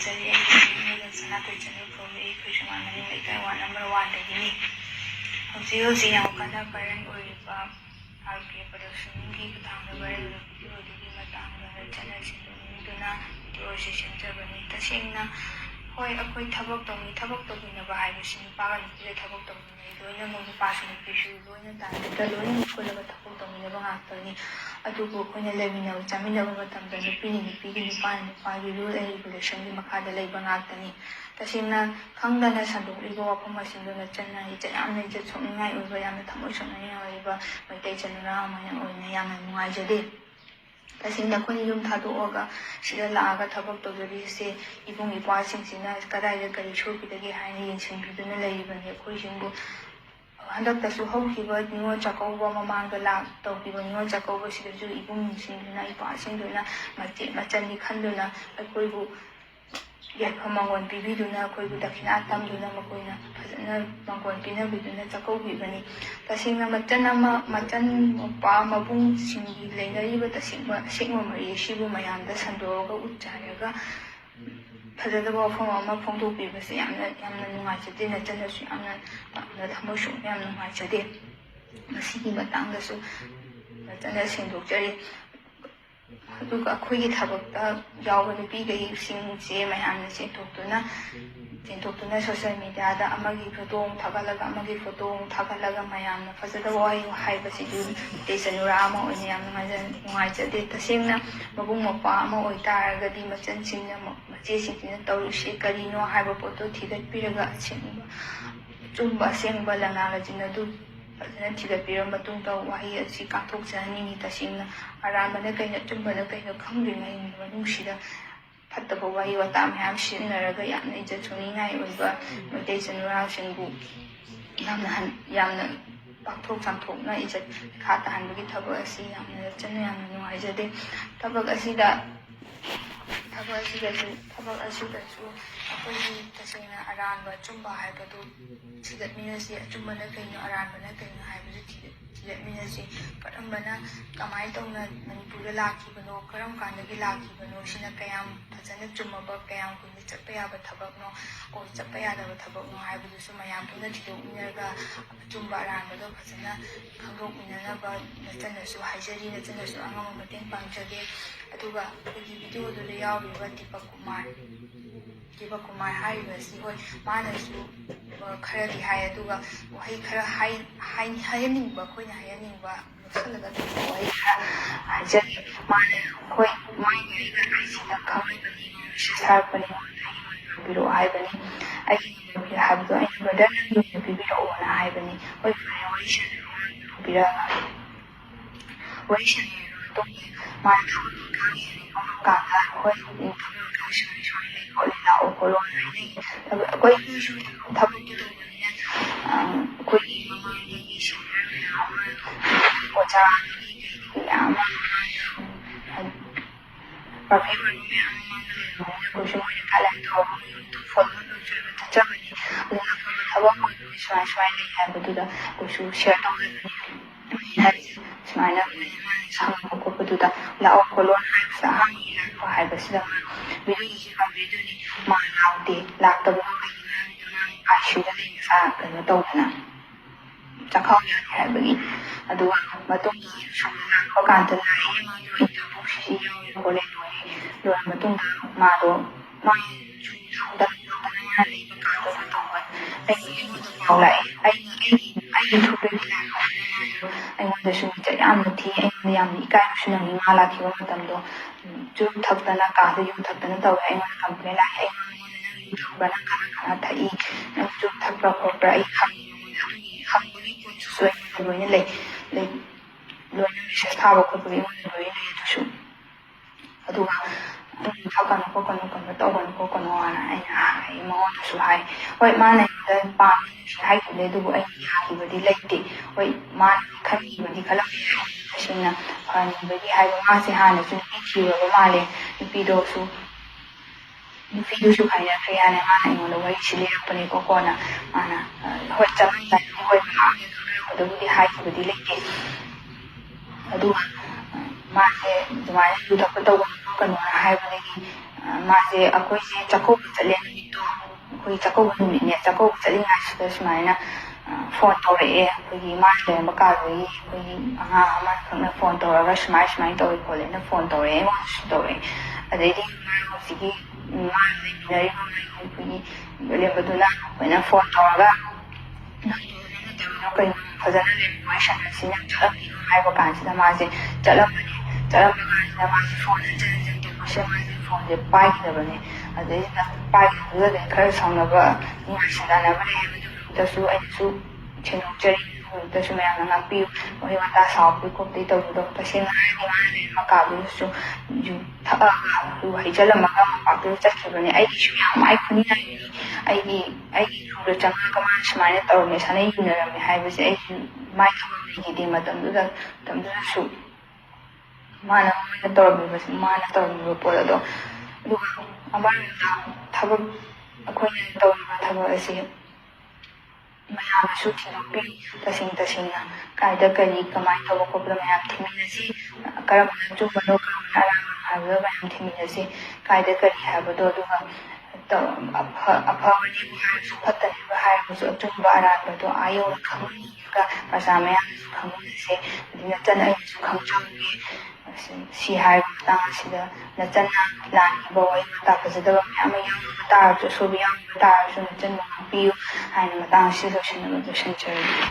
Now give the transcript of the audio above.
ꯊꯥꯒꯠꯆꯔꯤ ꯑꯩꯒꯤ ꯁꯅꯥꯇꯣꯏ ꯆꯅꯨ ꯀꯧꯏ ꯑꯩꯈꯣꯏꯁꯨ ꯃꯅꯤꯡ ꯂꯩꯀꯥꯏ ꯋꯥꯔꯗ ꯅꯝꯕꯔ 1ꯗꯒꯤꯅꯤ ꯍꯧꯖꯤꯛ ꯌꯥꯝ ꯀꯟꯅ ꯚꯥꯏꯔꯦꯜ ꯑꯣꯏꯔꯤꯕ RK ꯄ꯭ꯔꯗꯛꯁꯟꯒꯤ ꯈꯨꯠꯊꯥꯡꯗ ꯚꯥꯏꯔꯦꯜ ꯑꯣꯏꯕ ꯚꯤꯗꯤꯑꯣ ꯑꯗꯨꯒꯤ ꯃꯇꯥꯡꯗ ꯆꯠꯅ ꯁꯤꯟꯗꯣꯛꯅꯤꯡꯗꯨꯅ ꯚꯤꯗꯤꯑꯣ ꯑꯁꯤ ꯁꯦꯝꯖꯕꯅꯤ ꯇꯁꯦꯡꯅ ꯍꯣꯏ ꯑꯩꯈꯣꯏ ꯊꯕꯛ ꯇꯧꯃꯤꯟꯅꯕ ꯍꯥꯏꯕꯁꯤ ꯅꯨꯄꯥꯒ ꯅꯨꯄꯤꯒ ꯊꯕꯛ ꯇꯧꯃꯤꯟꯅꯩ ꯂꯣꯏꯅꯃꯛ ꯅꯨꯄꯥꯁꯨ ꯅꯨꯄꯤꯁꯨ ꯂꯣꯏꯅ ꯇꯥꯟꯅꯗ ꯂꯣꯏꯅꯃꯛ ꯄꯨꯜꯂꯒ ꯊꯕꯛ ꯇꯧꯃꯤꯟꯅꯕ ꯉꯥꯛꯇꯅꯤ ꯑꯗꯨꯕꯨ ꯑꯩꯈꯣꯏꯅ ꯂꯩꯃꯤꯟꯅꯕ ꯆꯥꯃꯤꯟꯅꯕ ꯃꯇꯝꯗ ꯅꯨꯄꯤꯅ ꯅꯨꯄꯤꯒꯤ ꯅꯨꯄꯥꯅ ꯅꯨꯄꯥꯒꯤ ꯔꯨꯜ ꯑꯦꯟ ꯔꯤꯒꯨꯂꯦꯁꯟꯒꯤ ꯃꯈꯥꯗ ꯂꯩꯕ ꯉꯥꯛꯇꯅꯤ ꯇꯁꯦꯡꯅ ꯈꯪꯗꯅ ꯁꯟꯗꯣꯛꯂꯤꯕ ꯋꯥꯐꯝ ꯑꯁꯤꯡꯗꯨ ꯅꯆꯟꯅ ꯌꯥꯝꯅ ꯏꯖꯠ ꯁꯣꯛꯅꯤꯡꯉꯥꯏ ꯑꯣꯏꯕ ꯌꯥꯝꯅ ꯊꯃꯣꯏ ꯁꯣꯛꯅꯤꯡꯉꯥꯏ ꯑꯣꯏꯕ ꯃꯩꯇꯩ ꯆꯅꯨꯔꯥ ꯑꯃꯅ ꯑꯣꯏꯅ ꯌꯥꯝꯅ ꯅꯨꯡꯉꯥꯏꯖꯗꯦ तसेंना अखोइना युम थादोआगा सिदा लागा थबक तौजरिसे इबुंग इपासिंगसिना कदाइदा करी सोकिदगे हाइना येंसिंबिदुना लैरिबने अखोइसिंबु हंदक्तसु हौखिबा निङोल चाकौबा ममांगदा लाक तौखिबा निङोल चाकौबा सिदसु इबुंगसिंदुना इपासिंदुना मचे मचननि खंदुना अखोइबु याफम मंगोन पिबिदुना अखोइबु दक्षिणा तमदुना मखोइना फजना मंगोन पिनबिदुना चाकौबिबनि तसेंना मचन मपा मबुंग सिंगी लेनरिबा तसेंबा सेंगमा मरि सिबु मयामदा संदोगा उच्चारगा फजदबा वफम अमा फोंदोकबिबसे यामना नुंगाइजदे नचनसु यामना थमोइसु यामना नुंगाइजदे मसिगी मतंगदसु नचना सेंदोकजरी अदुगा अखोइगी थबकता यावबा नुपीगैसिंगसे मयामना चेंथोक्तुना सोशल मीडियादा अमगी फोटो थागलगा अमगी फोटो थागलगा मयामना फजदबा वाई हाइबसिजु तेचनुरा अमा ओइना यामना नुंगाइजदे तसेंना मबुंग मपा अमा ओइतारगदि मचनसिंगना मचेसिंगना तौरिसे करिनो हाइबा पोतो थिगतपिरगा असेंबा चुम्बा असेंबा लंगागजिनदु फजना थिगतपिर मतुंगदा वाही असि काथोकजनिनि तसेंना अरामना कैना चुम्बना कैना खंग्रिङै मनुंगसिदा फत्तबा वाही वता मयाम सिनरगा यामना इज्जत सोनिङाइ ओइबा मैतै चनुरासिंबु यामना पाक्थोक चांथोकना इज्जत खा ताहनबगी थबक असि यामना चन्ना यामना नुंगाइजदे थबक असिदसु अखोइगी तसेंना अरानबा चुम्बा हाइबदु थिगतमिनसि अचुम्बना कैनो अरानबना कैनो हाइबदु थिगतमिनसि करमबना कमाय तौना मणिपुरदा लाखिबनो करम कांदगी लाखिबनो सिना कयाम फजना चुम्मबा कयाम कुनि चप्पा याबा थबकनो ओ चप्पा यादबा थबकनो हाइबदुसु मयाम पुना थिदोकमिनरगा चुम्बा अरानबदो फजना खंदोकमिननबा नचनसु हाइजरी नचनसु अंगम मतेंग पांगजगे अदुगा अखोइगी भिडिओदुदा यावरिबा दीपक कुमार हाइबसि होय मानसु खरदि हाय अदुगा वही खरा हायनिंगबा अखोइना हायनिंगबा लसलगा वही खरा हाइजरी माने होय माइगा इगा आइसिदा खमैबनि सारपनि बिरो हाइबनि आइगी हाइबदो आइ ब्रदर नंगि बिरो ओना हाइबनि होय फरे वैशन तो माने काका होय लाओ खोलो कोई थबक कोई ममांगी ओजा याम परफेक्ट कुछ मोने काला तो फॉलो चबनी उना थबक स्वाय स्वाय ले हाबदुदा कुछ शेयर तौदनी सुमाइना सांगबा खोपदुदा लाओ खोलो हाइबसा हांगी लाको हाइबसिदा भिडिओ भिडिओनी मा लाउदे लाक्तबो आइसुदा लेसा कनो तौदना चखाउ यानि हाइबगी अदुगा मतुंगी सुना लाको कांत लाए मादो इंटरव्यू सि याउ खोले लोय मतुंगा मादो माय सुदा तना लेबा कादो तौबन आई थुबेगी लाको अꯩꯉꯣꯟꯗꯁꯨ ꯌꯥꯝꯅ ꯊꯤ ꯑꯩꯉꯣꯟꯗ ꯌꯥꯝꯅ ꯏꯀꯥꯏꯕꯁꯨ ꯅꯪꯉꯤ ꯃꯥ ꯂꯥꯛꯈꯤꯕ ꯃꯇꯝꯗꯣ ꯆꯨꯔꯨꯞ ꯊꯛꯇꯅ ꯀꯥꯗ ꯌꯨ ꯊꯛꯇꯅ ꯇꯧꯋꯦ ꯑꯩꯉꯣꯟꯗ ꯀꯝꯄ꯭ꯂꯦꯟ ꯂꯥꯛꯑꯦ ꯑꯩꯉꯣꯟꯗ ꯅꯪ ꯌꯨ ꯊꯛꯄ꯭ꯔꯥ ꯅꯪ ꯀꯅꯥ ꯊꯛꯏ ꯅꯪ ꯆꯨꯔꯨꯞ ꯊꯛꯄ꯭ꯔꯥ ꯈꯣꯠꯄ꯭ꯔꯥ ꯑꯩ ꯈꯪꯉꯤ ꯍꯪꯕꯒꯤ ꯄꯣꯠꯇꯨꯁꯨ ꯑꯩꯉꯣꯟꯗ ꯂꯣꯏꯅ ꯂꯩ ꯂꯣꯏꯅ ꯃꯦꯁꯦꯖ ꯊꯥꯕ ꯈꯣꯠꯄꯒꯤ ꯑꯩꯉꯣꯟꯗ ꯂꯣꯏꯅ ꯂꯩ ꯑꯗꯨꯁꯨ ꯑꯗꯨꯒ ꯊꯛꯀꯅꯨ ꯈꯣꯠꯀꯅꯨ ꯀꯩꯅꯣ ꯇꯧꯒꯅꯨ ꯈꯣꯠꯀꯅꯨ ꯍꯥꯏꯅ ꯑꯩꯅ ꯍꯥꯏ ꯃꯉꯣꯟꯗꯁꯨ ꯍꯥꯏ ꯍꯣꯏ ꯃꯥꯅ ꯑꯩꯉꯣꯟꯗ ꯄꯥꯝꯃꯤ हाइबदे दुबु आई याखिबदि लेते होय मान खनिबदि खलम तसेंना फनिबदि हाइबा मासे हानसु नुपी थिरबा माले नुपीदोसु खाइना खयाने माना इङोंदा वरी सिलेरपने कोना माना होय चमन होय मागे खदबदि हाइबदि लेते अदुगा मासे दुमाय दुदप तौगन कनो हाइबदि ꯃꯥꯁꯦ ꯑꯩꯈꯣꯏꯁꯦ ꯆꯥꯛꯀꯧꯕ ꯆꯠꯂꯦ ꯅꯨꯃꯤꯠꯇꯣ ꯑꯩꯈꯣꯏ ꯆꯥꯛꯀꯧꯕ ꯅꯨꯃꯤꯠꯅꯦ ꯆꯥꯛꯀꯧꯕ ꯆꯠꯂꯤꯉꯩꯁꯤꯗ ꯁꯨꯃꯥꯏꯅ ꯐꯣꯟ ꯇꯧꯔꯛꯑꯦ ꯑꯩꯈꯣꯏꯒꯤ ꯃꯥꯅ ꯂꯩꯔꯝꯕ ꯀꯥꯗꯨꯒꯤ ꯑꯩꯈꯣꯏꯒꯤ ꯑꯉꯥꯡ ꯑꯃꯈꯛꯅ ꯐꯣꯟ ꯇꯧꯔꯒ ꯁꯨꯃꯥꯏꯅ ꯇꯧꯋꯤ ꯈꯣꯠꯂꯦꯅ ꯐꯣꯟ ꯇꯧꯔꯛꯑꯦ ꯑꯩꯉꯣꯟꯗꯁꯨ ꯇꯧꯔꯛꯑꯦ ꯑꯗꯩꯗꯤ ꯃꯥꯅ ꯍꯧꯖꯤꯛꯀꯤ ꯃꯥꯅ ꯂꯩꯃꯤꯟꯅꯔꯤꯕ ꯑꯩꯈꯣꯏꯒꯤ ꯂꯦꯝꯕꯗꯨꯅ ꯑꯩꯈꯣꯏꯅ ꯐꯣꯟ ꯇꯧꯔꯒ ꯅꯪꯅ ꯇꯧꯔꯤꯅꯣ ꯀꯩꯅꯣ ꯐꯖꯅ ꯋꯥꯔꯤ ꯁꯥꯟꯅꯁꯤ ꯅꯪ ꯆꯠꯂꯝꯃꯤꯅꯣ ꯍꯥꯏꯕ ꯀꯥꯟꯁꯤꯗ ꯃꯥꯁꯦ ꯆꯠꯂꯝꯕꯅꯦ ꯆꯠꯂꯝꯕ ꯀꯥꯟꯁꯤꯗ ꯃꯥꯁꯦ ꯐꯣꯟ ꯍꯟꯖꯤꯟ ꯍꯟꯖꯤꯟ ꯇꯧꯕꯁꯦ ꯃꯥꯁꯦ ꯐꯣꯟꯁꯦ ꯄꯥꯏꯈꯤꯗꯕꯅꯦ ꯑꯗꯩꯗ ꯄꯥꯏꯈꯤꯕꯗꯨꯗ ꯈꯔ ꯁꯥꯎꯅꯕ ꯅꯨꯡꯉꯥꯏ ꯁꯪꯗꯥꯅꯕ ꯂꯩ ꯍꯥꯏꯕꯗꯨꯗꯁꯨ ꯑꯩꯅꯁꯨ ꯁꯦꯡꯗꯣꯛꯆꯔꯤ ꯑꯗꯨꯗꯁꯨ ꯃꯌꯥꯝꯅ ꯉꯥꯛꯄꯤꯌꯨ ꯋꯥꯍꯩ ꯋꯥꯇꯥ ꯁꯥꯎꯕꯤ ꯈꯣꯠꯄꯤ ꯇꯧꯕꯗꯣ ꯇꯁꯦꯡꯅ ꯍꯥꯏꯔꯗꯤ ꯃꯥꯅ ꯂꯩꯔꯝꯕ ꯀꯥꯗꯨꯗꯁꯨ ꯌꯨ ꯊꯛꯑꯒ ꯌꯨ ꯍꯩꯖꯤꯜꯂꯝꯃꯒ ꯃꯄꯥꯛꯇꯨꯗ ꯆꯠꯈꯤꯕꯅꯦ ꯑꯩꯒꯤꯁꯨ ꯌꯥꯝ ꯃꯥꯏ ꯈꯨꯅꯤꯡꯉꯥꯏꯅꯤ ꯑꯩꯒꯤ ꯔꯨꯗ ꯆꯪꯉꯒ ꯃꯥꯅ ꯁꯨꯃꯥꯏꯅ ꯇꯧꯔꯝꯃꯦ ꯁꯥꯟꯅꯩ ꯌꯨꯅꯔꯝꯃꯦ ꯍꯥꯏꯕꯁꯦ ꯑꯩꯁꯨ ꯃꯥꯏ ꯊꯕꯛ ꯂꯩꯈꯤꯗꯦ ꯃꯇꯝꯗꯨꯗꯁꯨ ꯃꯥꯅ ꯇꯧꯔꯝꯃꯤꯕ ꯄꯣꯠ ꯑꯗꯣ ꯑꯗꯨꯒ ꯑꯃꯔꯣꯝꯗ ꯊꯕꯛ ꯑꯩꯈꯣꯏꯅ ꯇꯧꯔꯤꯕ ꯊꯕꯛ ꯑꯁꯤ ꯃꯌꯥꯝꯅꯁꯨ ꯊꯤꯗꯣꯛꯄꯤꯔꯤ ꯇꯁꯦꯡꯅ ꯀꯥꯏꯗ ꯀꯔꯤ ꯀꯃꯥꯏꯅ ꯇꯧꯕ ꯈꯣꯠꯄꯗ ꯃꯌꯥꯝ ꯊꯤꯃꯤꯟꯅꯁꯤ ꯀꯔꯝꯕꯅ ꯑꯆꯨꯝꯕꯅꯣ ꯀꯔꯝꯕꯅ ꯑꯔꯥꯟꯕꯅꯣ ꯍꯥꯏꯕꯗꯣ ꯃꯌꯥꯝ ꯊꯤꯃꯤꯟꯅꯁꯤ ꯀꯥꯏꯗ ꯀꯔꯤ ꯍꯥꯏꯕꯗꯣ ꯑꯗꯨꯒ ꯑꯐꯕꯅꯦꯕꯨ ꯍꯥꯏꯔꯁꯨ ꯐꯠꯇꯅꯦꯕꯨ ꯍꯥꯏꯔꯕꯁꯨ ꯑꯆꯨꯝꯕ ꯑꯔꯥꯟꯕꯗꯣ ꯌꯧꯅ ꯈꯪꯃꯤꯟꯅꯔꯒ ꯄ꯭ꯔꯖꯥ ꯃꯌꯥꯝꯅꯁꯨ ꯈꯪꯃꯤꯟꯅꯁꯦ ꯑꯗꯩ ꯅꯆꯟ ꯑꯩꯅꯁꯨ ꯈꯪꯖꯍꯧꯒꯦ ꯁꯤ ꯍꯥꯏꯕ ꯃꯇꯥꯡ ꯑꯁꯤꯗ ꯅꯆꯟꯅ ꯂꯥꯟꯈꯤꯕ ꯋꯥꯍꯩ ꯋꯥꯇꯥ ꯐꯖꯗꯕ ꯃꯌꯥꯝ ꯑꯃ ꯌꯥꯎꯈꯤꯕ ꯇꯥꯔꯁꯨ ꯑꯁꯣꯏꯕ ꯌꯥꯎꯈꯤꯕ ꯇꯥꯔꯁꯨ ꯅꯆꯟꯕꯨ ꯉꯥꯛꯄꯤꯌꯨ ꯍꯥꯏꯅ ꯃꯇꯥꯡ ꯑꯁꯤ ꯂꯣꯏꯁꯤꯟꯖꯔꯒꯦ